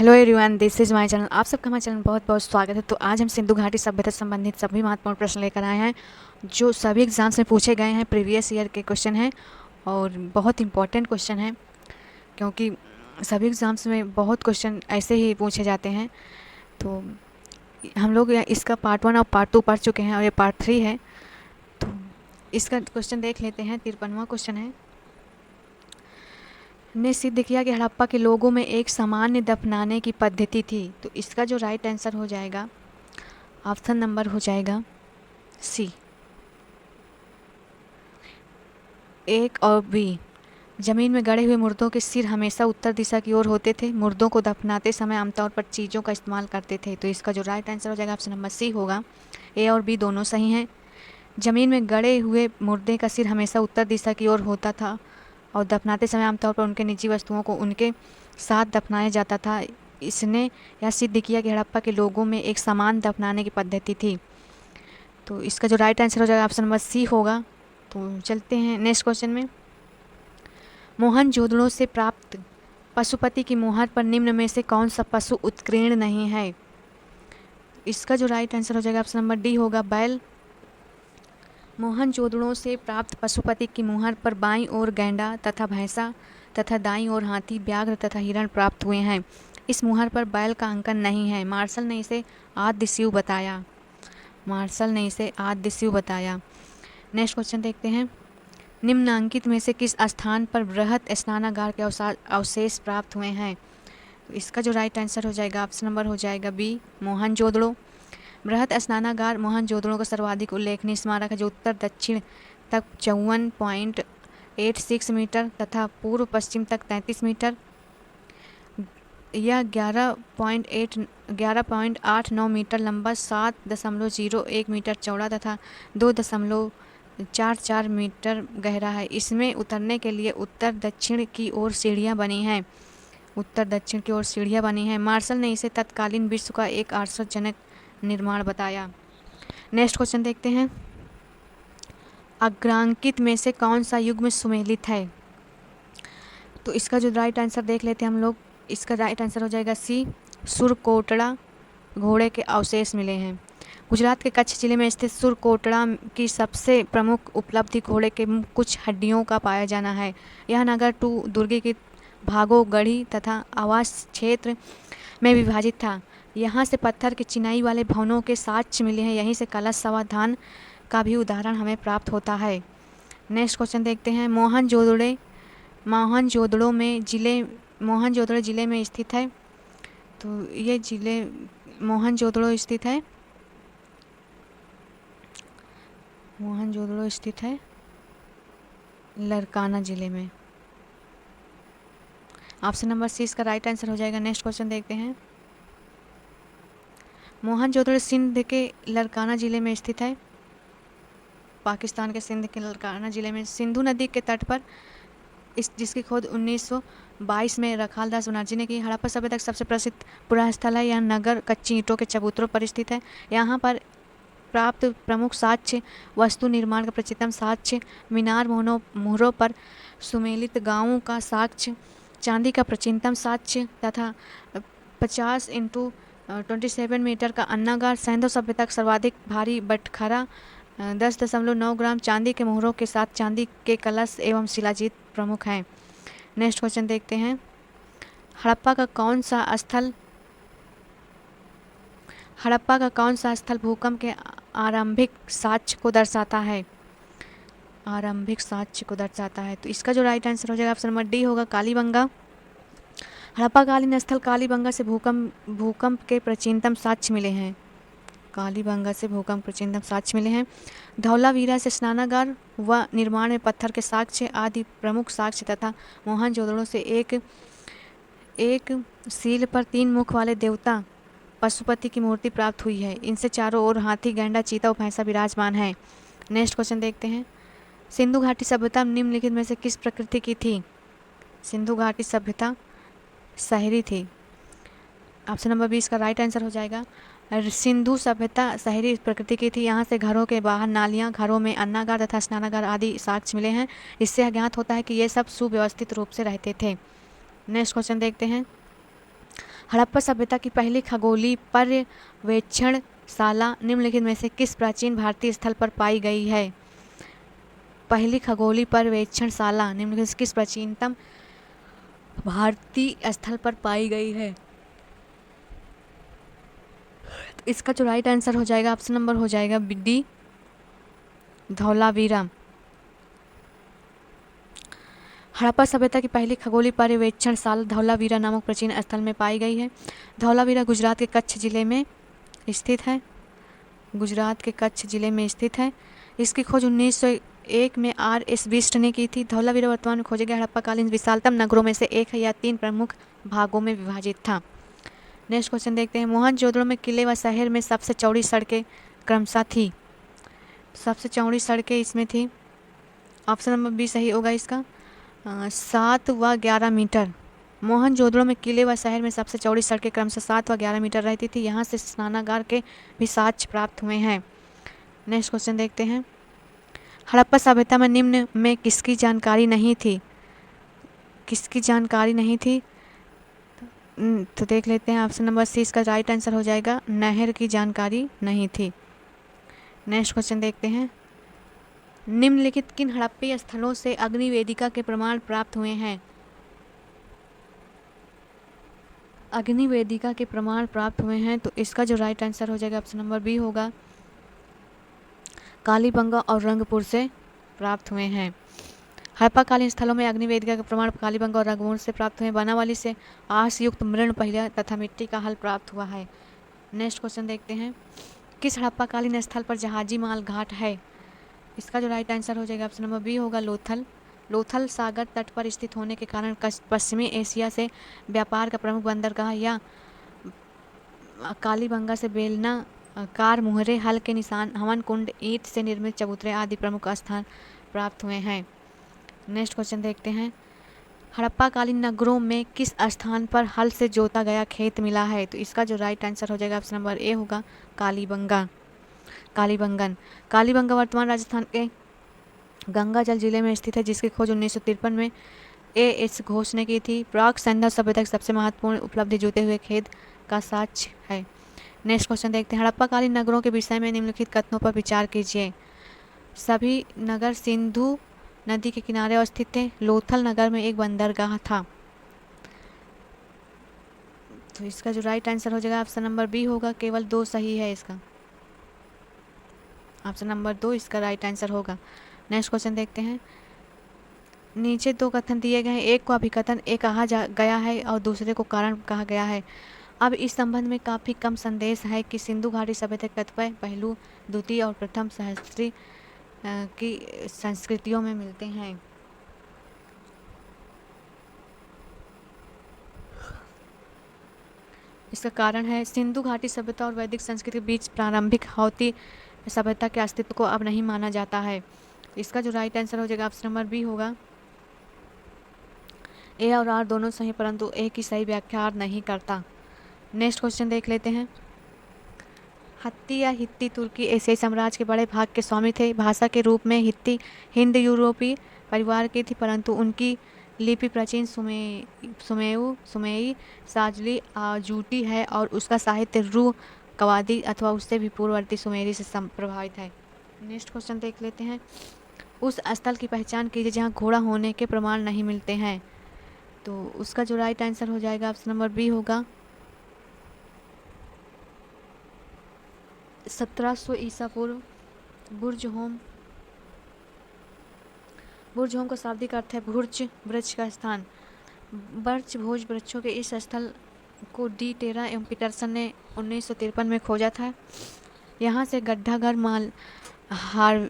Hello everyone, this is my channel. आप सबका हमारे चैनल बहुत बहुत स्वागत है। तो आज हम सिंधु घाटी सभ्यता से संबंधित सभी महत्वपूर्ण प्रश्न लेकर आए हैं जो सभी एग्जाम्स में पूछे गए हैं। प्रीवियस ईयर के क्वेश्चन हैं और बहुत इंपॉर्टेंट क्वेश्चन हैं क्योंकि सभी एग्ज़ाम्स में बहुत क्वेश्चन ऐसे ही पूछे जाते हैं। तो हम लोग इसका पार्ट 1 और पार्ट 2 पढ़ चुके हैं और ये पार्ट 3 है। तो इसका क्वेश्चन देख लेते हैं। 53वां क्वेश्चन है, ने सिद्ध किया कि हड़प्पा के लोगों में एक सामान्य दफनाने की पद्धति थी। तो इसका जो राइट आंसर हो जाएगा, ऑप्शन नंबर हो जाएगा सी, एक और बी। जमीन में गड़े हुए मुर्दों के सिर हमेशा उत्तर दिशा की ओर होते थे। मुर्दों को दफनाते समय आमतौर पर चीज़ों का इस्तेमाल करते थे। तो इसका जो राइट आंसर हो जाएगा, ऑप्शन नंबर सी होगा। ए और बी दोनों सही हैं। जमीन में गड़े हुए मुर्दे का सिर हमेशा उत्तर दिशा की ओर होता था और दफनाते समय आमतौर पर उनके निजी वस्तुओं को उनके साथ दफनाया जाता था। इसने यह सिद्ध किया कि हड़प्पा के लोगों में एक समान दफनाने की पद्धति थी। तो इसका जो राइट आंसर हो जाएगा, ऑप्शन नंबर सी होगा। तो चलते हैं नेक्स्ट क्वेश्चन में। मोहनजोदड़ो से प्राप्त पशुपति की मुहर पर निम्न में से कौन सा पशु उत्कीर्ण नहीं है? इसका जो राइट आंसर हो जाएगा, ऑप्शन नंबर डी होगा, बैल। मोहनजोदड़ो से प्राप्त पशुपति की मुहर पर बाईं ओर गैंडा तथा भैंसा तथा दाईं ओर हाथी, व्याघ्र तथा हिरण प्राप्त हुए हैं। इस मुहर पर बैल का अंकन नहीं है। मार्शल ने इसे आद्य शिव बताया। मार्शल ने इसे आद्य शिव बताया। नेक्स्ट क्वेश्चन देखते हैं। निम्नांकित में से किस स्थान पर बृहत स्नानागार के अवशेष प्राप्त हुए हैं? तो इसका जो राइट आंसर हो जाएगा, ऑप्शन नंबर हो जाएगा बी, मोहनजोदड़ो। बृहत स्नानागार मोहनजोदड़ो का सर्वाधिक उल्लेखनीय स्मारक है जो उत्तर दक्षिण तक 54.86 मीटर तथा पूर्व पश्चिम तक 33 मीटर। यह 11.89 मीटर लंबा, 7.01 मीटर चौड़ा तथा 2.44 मीटर गहरा है। इसमें उतरने के लिए उत्तर दक्षिण की ओर सीढ़ियाँ बनी हैं। उत्तर दक्षिण की ओर सीढ़ियाँ बनी हैं। मार्शल ने इसे तत्कालीन विश्व का एक आश्चर्यजनक निर्माण बताया। नेक्स्ट क्वेश्चन देखते हैं। अग्रांकित में से कौन सा युग में सुमेलित है? तो इसका जो राइट आंसर देख लेते हैं हम लोग। इसका राइट आंसर हो जाएगा सी, सुरकोटड़ा घोड़े के अवशेष मिले हैं। गुजरात के कच्छ जिले में स्थित सुरकोटड़ा की सबसे प्रमुख उपलब्धि घोड़े के कुछ हड्डियों का पाया जाना है। यह नगर 2 दुर्ग की भागों, गढ़ी तथा आवास क्षेत्र में विभाजित था। यहाँ से पत्थर की चिनाई वाले भवनों के साक्ष्य मिले हैं। यहीं से कलश समाधान का भी उदाहरण हमें प्राप्त होता है। नेक्स्ट क्वेश्चन देखते हैं। मोहनजोदड़ो जिले में स्थित है। तो ये जिले मोहनजोदड़ो स्थित है लरकाना जिले में। ऑप्शन नंबर सी इसका राइट आंसर हो जाएगा। नेक्स्ट क्वेश्चन देखते हैं। मोहनजोदड़ो सिंध के लरकाना जिले में स्थित है। पाकिस्तान के सिंध के लरकाना जिले में सिंधु नदी के तट पर जिसकी खोज 1922 में रखालदास बनर्जी ने की। हड़प्पा सभ्यता का सबसे प्रसिद्ध पुरास्थल है। यह नगर कच्ची ईंटों के चबूतरों पर स्थित है। यहाँ पर प्राप्त प्रमुख साक्ष्य वस्तु निर्माण का प्रचीनतम साक्ष्य, मीनार मोहरों पर सुमेलित गांवों का साक्ष्य, चांदी का प्राचीनतम साक्ष्य तथा 50x27 मीटर का अन्नागार, सैंधव सभ्यता का सर्वाधिक भारी बटखरा, 10.9 ग्राम चांदी के मोहरों के साथ चांदी के कलश एवं शिलाजीत प्रमुख हैं। नेक्स्ट क्वेश्चन देखते हैं। हड़प्पा का कौन सा स्थल भूकंप के आरंभिक साक्ष्य को दर्शाता है? आरंभिक साक्ष्य को दर्शाता है। तो इसका जो राइट आंसर हो जाएगा, ऑप्शन नंबर डी होगा, कालीबंगा। हड़प्पाकालीन स्थल कालीबंगा से भूकंप के प्राचीनतम साक्ष्य मिले हैं। कालीबंगा से भूकंप प्राचीनतम साक्ष्य मिले हैं। धौलावीरा से स्नानागार व निर्माण में पत्थर के साक्ष्य आदि प्रमुख साक्ष्य तथा मोहनजोदड़ो से एक सील पर 3 मुख वाले देवता पशुपति की मूर्ति प्राप्त हुई है। इनसे चारों ओर हाथी, गैंडा, चीता और भैंसा विराजमान है। नेक्स्ट क्वेश्चन देखते हैं। सिंधु घाटी सभ्यता निम्नलिखित में से किस प्रकृति की थी? सिंधु घाटी सभ्यता शहरी थी। ऑप्शन नंबर 20 का राइट आंसर हो जाएगा। सिंधु सभ्यता शहरी प्रकृति की थी। यहाँ से घरों के बाहर नालियाँ, घरों में अन्नागार तथा स्नानागार आदि साक्ष्य मिले हैं। इससे ज्ञात होता है कि ये सब सुव्यवस्थित रूप से रहते थे। नेक्स्ट क्वेश्चन देखते हैं। हड़प्पा सभ्यता की पहली खगोलीय पर्यवेक्षणशाला निम्नलिखित में से किस प्राचीन भारतीय स्थल पर पाई गई है? पहली खगोलीय पर्यवेक्षणशाला निम्नलिखित से किस प्राचीनतम भारतीय स्थल पर पाई गई है? तो इसका जो राइट आंसर हो जाएगा ऑप्शन नंबर हो जाएगा डी, धौलावीरा। हड़प्पा सभ्यता की पहली खगोलीय पर्यवेक्षणशाला धौलावीरा नामक प्राचीन स्थल में पाई गई है। धौलावीरा गुजरात के कच्छ जिले में स्थित है। गुजरात के कच्छ जिले में स्थित है। इसकी खोज 1901 में R.S. बिष्ट ने की थी। धौलावीरा वर्तमान में खोजे गए हड़प्पाकालीन विशालतम नगरों में से एक है। यह 3 प्रमुख भागों में विभाजित था। नेक्स्ट क्वेश्चन देखते हैं। मोहनजोदड़ो में किले व शहर में सबसे चौड़ी सड़कें क्रमशः थी। सबसे चौड़ी सड़कें इसमें थी, ऑप्शन नंबर बी सही होगा इसका, 7 व 11 मीटर। मोहनजोदड़ो में किले व शहर में सबसे चौड़ी सड़कें क्रमशः 7 व 11 मीटर रहती थी। यहाँ से स्नानागार के भी साक्ष्य प्राप्त हुए हैं। नेक्स्ट क्वेश्चन देखते हैं। हड़प्पा सभ्यता में निम्न में किसकी जानकारी नहीं थी? किसकी जानकारी नहीं थी? तो देख लेते हैं। ऑप्शन नंबर सी इसका राइट आंसर हो जाएगा, नहर की जानकारी नहीं थी। नेक्स्ट क्वेश्चन देखते हैं। निम्नलिखित किन हड़प्पीय स्थलों से अग्नि वेदिका के प्रमाण प्राप्त हुए हैं? अग्नि वेदिका के प्रमाण प्राप्त हुए हैं, तो इसका जो राइट आंसर हो जाएगा ऑप्शन नंबर बी होगा, कालीबंगा और रंगपुर से प्राप्त हुए हैं। हड़प्पाकालीन स्थलों में अग्नि वेदिका के प्रमाण कालीबंगा और रंगपुर से प्राप्त हुए। बनावाली से आस युक्त मृण पहिया तथा मिट्टी का हल प्राप्त हुआ है। नेक्स्ट क्वेश्चन देखते हैं। किस हड़प्पाकालीन स्थल पर जहाजी माल घाट है? इसका जो राइट आंसर हो जाएगा ऑप्शन नंबर बी होगा, लोथल। लोथल सागर तट पर स्थित होने के कारण पश्चिमी एशिया से व्यापार का प्रमुख बंदरगाह या कालीबंगा से बेलना कार, मुहरे, हल के निशान, हवन कुंड, ईंट से निर्मित चबूतरे आदि प्रमुख स्थान प्राप्त हुए हैं। नेक्स्ट क्वेश्चन देखते हैं। हड़प्पाकालीन नगरों में किस स्थान पर हल से जोता गया खेत मिला है? तो इसका जो राइट आंसर हो जाएगा ऑप्शन नंबर ए होगा, कालीबंगा, कालीबंगन। कालीबंगा वर्तमान राजस्थान के गंगाजल जिले में स्थित है, जिसकी खोज 1953 में A.S. घोष ने की थी। प्राक संध्या सभ्यता की सबसे महत्वपूर्ण उपलब्धि जोते हुए खेत का साक्ष्य है। नेक्स्ट क्वेश्चन देखते हैं। हड़प्पाकालीन नगरों के विषय में निम्नलिखित कथनों पर विचार कीजिए। सभी नगर सिंधु नदी के किनारे स्थित थे। लोथल नगर में एक बंदरगाह था। तो इसका जो राइट आंसर हो जाएगा ऑप्शन नंबर बी होगा, केवल 2 सही है इसका, ऑप्शन नंबर 2 इसका राइट आंसर होगा। नेक्स्ट क्वेश्चन देखते हैं। नीचे 2 कथन दिए गए हैं, एक को अभिकथन ए कहा गया है और दूसरे को कारण कहा गया है। अब इस संबंध में काफ़ी कम संदेश है कि सिंधु घाटी सभ्यता के कतिपय पहलू द्वितीय और प्रथम सहस्त्री की संस्कृतियों में मिलते हैं। इसका कारण है सिंधु घाटी सभ्यता और वैदिक संस्कृति के बीच प्रारंभिक हौती सभ्यता के अस्तित्व को अब नहीं माना जाता है। इसका जो राइट आंसर हो जाएगा ऑप्शन नंबर बी होगा, ए और आर दोनों सही, परंतु ए की सही व्याख्या आर नहीं करता। नेक्स्ट क्वेश्चन देख लेते हैं। हत्ती या हित्ती तुर्की एशियाई साम्राज्य के बड़े भाग के स्वामी थे। भाषा के रूप में हित्ती हिंद यूरोपीय परिवार की थी, परंतु उनकी लिपि प्राचीन सुमेई साजली जूटी है और उसका साहित्य रू कवादी अथवा उससे भी पूर्ववर्ती सुमेरी से प्रभावित है। नेक्स्ट क्वेश्चन देख लेते हैं। उस स्थल की पहचान कीजिए जहाँ घोड़ा होने के प्रमाण नहीं मिलते हैं। तो उसका जो राइट आंसर हो जाएगा ऑप्शन नंबर बी होगा, 1700 ईसा पूर्व बुर्ज होम। बुर्ज होम का शाब्दिक अर्थ है भुर्ज, वृक्ष का स्थान। बर्च भोज वृक्षों के इस स्थल को डी टेरा एवं पीटरसन ने 1953 में खोजा था। यहाँ से गड्ढा घर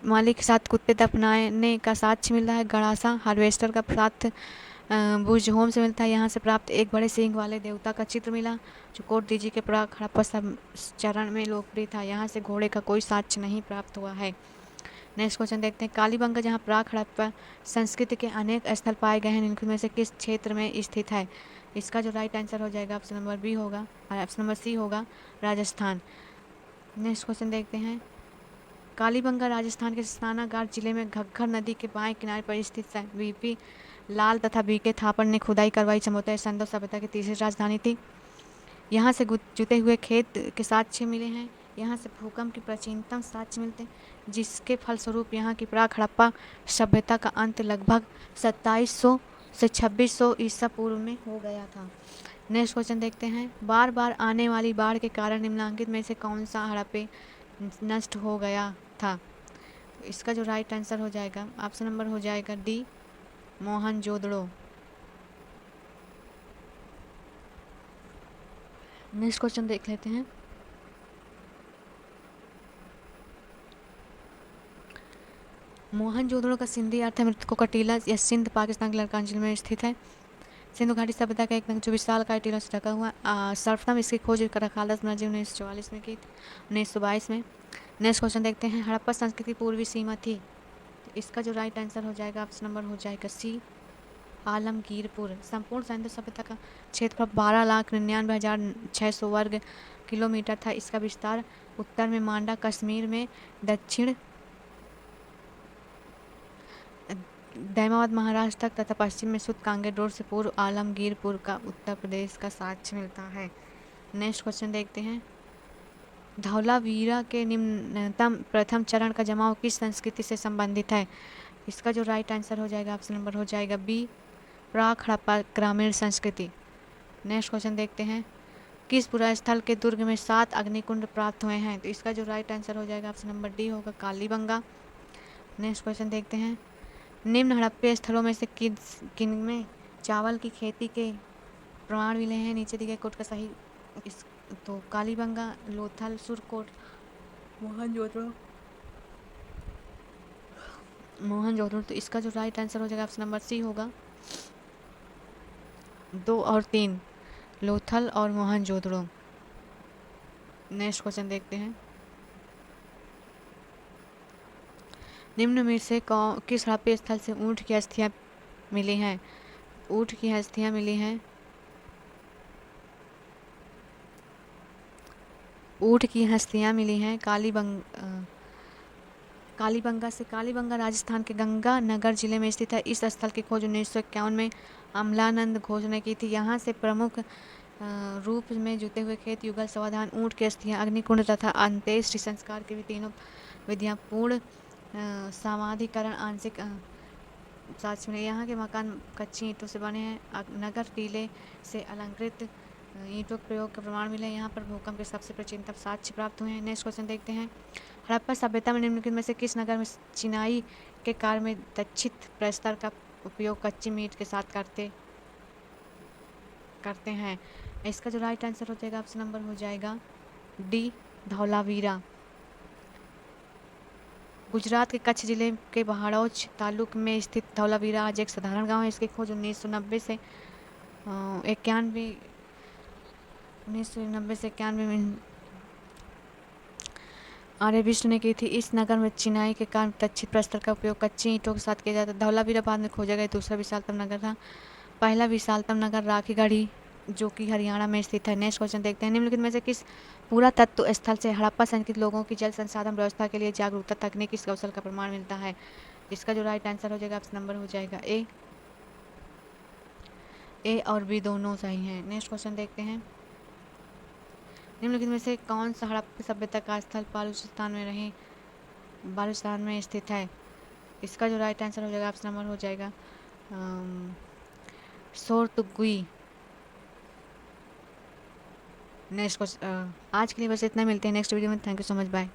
मालिक के साथ कुत्ते दफनाने का साक्ष्य मिल रहा है। गड़ासा हार्वेस्टर का साथ बुर्ज होम से मिलता है। यहाँ से प्राप्त एक बड़े सींग वाले देवता का चित्र मिला जो कोट डीजी के प्राक हड़प्पा चरण में लोकप्रिय था। यहाँ से घोड़े का कोई साक्ष्य नहीं प्राप्त हुआ है। नेक्स्ट क्वेश्चन देखते हैं। कालीबंगा जहाँ प्राक हड़प्पा संस्कृति के अनेक स्थल पाए गए हैं, इनमें से किस क्षेत्र में स्थित है? इसका जो राइट आंसर हो जाएगा ऑप्शन नंबर बी होगा और ऑप्शन नंबर सी होगा, राजस्थान। नेक्स्ट क्वेश्चन देखते हैं। कालीबंगा राजस्थान के स्नानागार जिले में घग्गर नदी के बाएं किनारे पर स्थित है। वीपी लाल तथा बीके थापड़ ने खुदाई करवाई। संभवतः संदो सभ्यता की तीसरी राजधानी थी। यहाँ से जुते हुए खेत के साक्ष्य मिले हैं। यहाँ से भूकंप के प्राचीनतम साक्ष्य मिलते हैं, जिसके फलस्वरूप यहाँ की प्राक हड़प्पा सभ्यता का अंत लगभग 2700 से 2600 ईसा पूर्व में हो गया था। नेक्स्ट क्वेश्चन देखते हैं, बार बार आने वाली बाढ़ के कारण निम्नलिखित में से कौन सा हड़प्पे नष्ट हो गया था? तो इसका जो राइट आंसर हो जाएगा, ऑप्शन नंबर हो जाएगा डी, मोहनजोदड़ो। नेक्स्ट क्वेश्चन देख लेते हैं, मोहनजोदड़ो का सिंधी अर्थ है मृतकों का टीला। यह सिंध पाकिस्तान के लड़कांचल में स्थित है। सिंधु घाटी सभ्यता का एक नगर जो विशाल का टीलों से ढका हुआ। सर्वप्रथम इसकी खोज खालस मुनजी 1944 में की, 1922 में। नेक्स्ट क्वेश्चन देखते हैं, हड़प्पा संस्कृति पूर्वी सीमा थी। तो इसका जो राइट आंसर हो जाएगा, ऑप्शन नंबर हो जाएगा सी, आलमगीरपुर। संपूर्ण सिंधु सभ्यता का क्षेत्रफल 12,99,600 वर्ग किलोमीटर था। इसका विस्तार उत्तर में मांडा कश्मीर में, दक्षिण दैमाबाद महाराष्ट्र तक तथा पश्चिम में सुध कांगेर रोड से पूर्व आलमगीरपुर का उत्तर प्रदेश का साक्ष्य मिलता है। नेक्स्ट क्वेश्चन देखते हैं, धौलावीरा के निम्नतम प्रथम चरण का जमाव किस संस्कृति से संबंधित है? इसका जो राइट आंसर हो जाएगा, ऑप्शन नंबर हो जाएगा बी, प्राक हड़प्पा ग्रामीण संस्कृति। नेक्स्ट क्वेश्चन देखते हैं, किस पुरास्थल के दुर्ग में 7 अग्निकुंड प्राप्त हुए हैं? तो इसका जो राइट आंसर हो जाएगा, ऑप्शन नंबर डी होगा, कालीबंगा। नेक्स्ट क्वेश्चन देखते हैं, निम्न हड़प्पे स्थलों में से किन में चावल की खेती के प्रमाण मिले हैं? नीचे दिए गए कोट का सही इस तो कालीबंगा, लोथल, सुरकोट, मोहनजोदड़ो। तो इसका जो राइट आंसर हो जाएगा, ऑप्शन नंबर सी होगा, 2 और 3, लोथल और मोहनजोदड़ो। नेक्स्ट क्वेश्चन देखते हैं, निम्न में से किस हड़प्पे स्थल से ऊँट की अस्थियां मिली हैं? ऊँट की अस्थियां मिली हैं, ऊँट की हस्तियाँ मिली हैं कालीबंगा से। कालीबंगा राजस्थान के गंगानगर जिले में स्थित है। इस स्थल की खोज 1951 में अमलानंद घोष ने की थी। यहाँ से प्रमुख रूप में जुते हुए खेत, युगल, समाधान, ऊँट की अस्थियाँ, अग्निकुंड तथा अंत्येष्टि संस्कार की भी तीनों विधियाँ पूर्ण समाधिकरण आंशिक साक्ष्य मिले। यहाँ के मकान कच्ची ईंटों से बने हैं। नगर टीले से अलंकृत ईंटों के प्रयोग का प्रमाण मिले। यहाँ पर भूकंप के सबसे प्राचीनतम साक्ष्य प्राप्त हुए हैं। नेक्स्ट क्वेश्चन देखते हैं, हड़प्पा सभ्यता में निम्नलिखित में से किस नगर में चिनाई के कार्य में दक्षित प्रस्तर का उपयोग कच्ची मीट के साथ करते हैं? इसका जो राइट आंसर हो जाएगा, ऑप्शन नंबर हो जाएगा डी, धौलावीरा। गुजरात के कच्छ जिले के बहाड़ौच तालुक में स्थित धौलावीरा आज एक साधारण गांव है। इसकी खोज 1990 से 91 में आर्यभट्ट ने की थी। इस नगर में चिनाई के कारण दक्षिण प्रस्तर का उपयोग कच्ची ईंटों के साथ किया जाता है। धौलावीरा बाद में खोजा गया दूसरा विशालतम नगर था। पहला विशालतम नगर राखीगढ़ी, जो कि हरियाणा में स्थित है। नेक्स्ट क्वेश्चन देखते हैं, निम्नलिखित में से किस पुरातत्व स्थल से हड़प्पा संस्कृति लोगों की जल संसाधन व्यवस्था के लिए जागरूकता तकनीक इस कौशल का प्रमाण मिलता है? इसका जो राइट आंसर हो जाएगा, ऑप्शन नंबर हो जाएगा ए और बी दोनों सही हैं। नेक्स्ट क्वेश्चन देखते हैं, निम्नलिखित में से कौन सा हड़प्पा सभ्यता का स्थल बालूचिस्तान में स्थित है? इसका जो राइट आंसर हो जाएगा, ऑप्शन नंबर हो जाएगा सोरतुगुई। नेक्स्ट क्वेश्चन आज के लिए बस इतना, मिलते हैं नेक्स्ट वीडियो में। Thank you so much, bye.